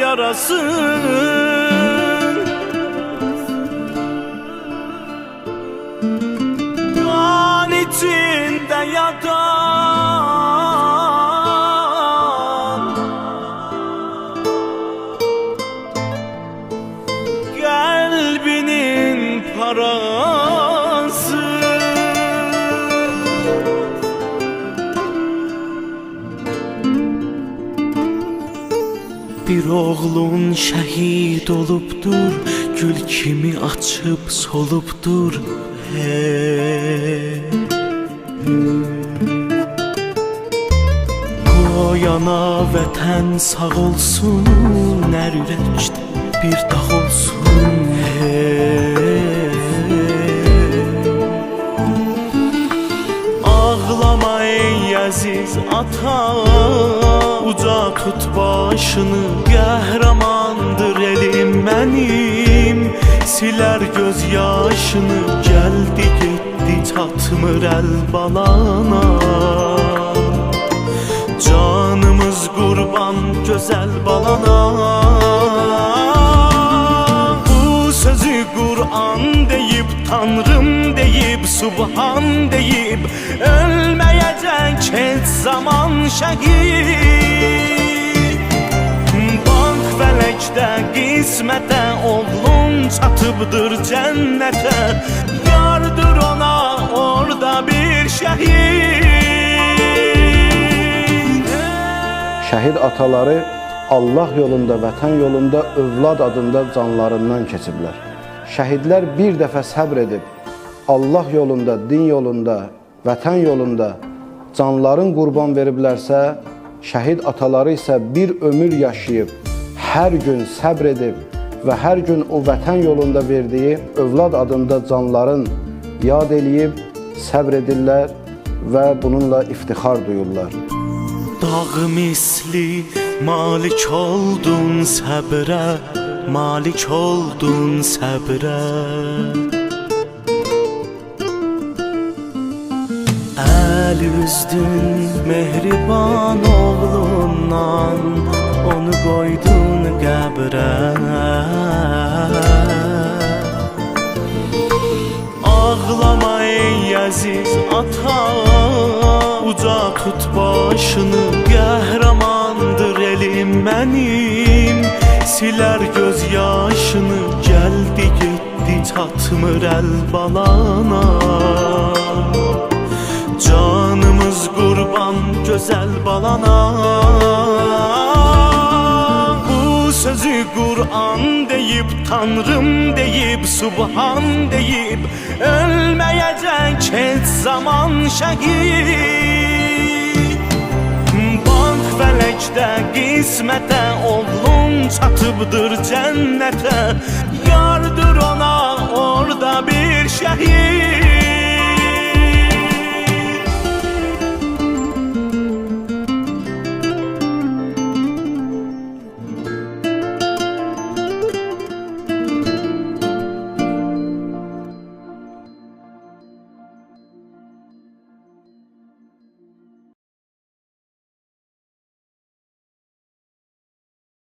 yarasın. Kan içinde yatan kalbinin parası. Bir oğlun şəhid olubdur, gül kimi açıb solubdur. Qoyana vətən sağ olsun, hər ürəkdə bir dağ olsun. Ağlama ey əziz ata, uca tut başını, qəhrəmandır elim mənim, silər göz yaşını. Gəldi getdi çatmır əl balana, canımız qurban gözəl balana. Bu sözü Qur'an deyib, Tanrım deyib, Subhan deyib, ölməyəcək heç zaman şəhid. Bax fələkdə qismətə, oğlun çatıbdır cənnətə, yardır ona orada bir şəhid. Şəhid ataları Allah yolunda, vətən yolunda, övlad adında canlarından keçiblər. Şəhidlər bir dəfə səbr edib, Allah yolunda, din yolunda, vətən yolunda canların qurban veriblərsə, şəhid ataları isə bir ömür yaşayıb, hər gün səbr edib və hər gün o vətən yolunda verdiyi övlad adında canların yad eləyib, səbr edirlər və bununla iftixar duyurlar. Dağ misli malik oldun səbrə, malik oldun səbrə. Əl üzdün mehriban oğlundan, onu qoydun qəbrə. Ağlama ey əziz ata, uca tut başını, qəhrəmandır elim mənim, silər göz yaşını. Gəldi getdi çatmır əl balana, canımız qurban gözəl balana. Bu sözü Qur'an deyib, Tanrım deyib, Subhan deyib, ölməyəcək heç zaman şəhid. Bax fələkdə qismətə, oğlun çatıbdır cənnətə, yardır ona orada bir şəhid.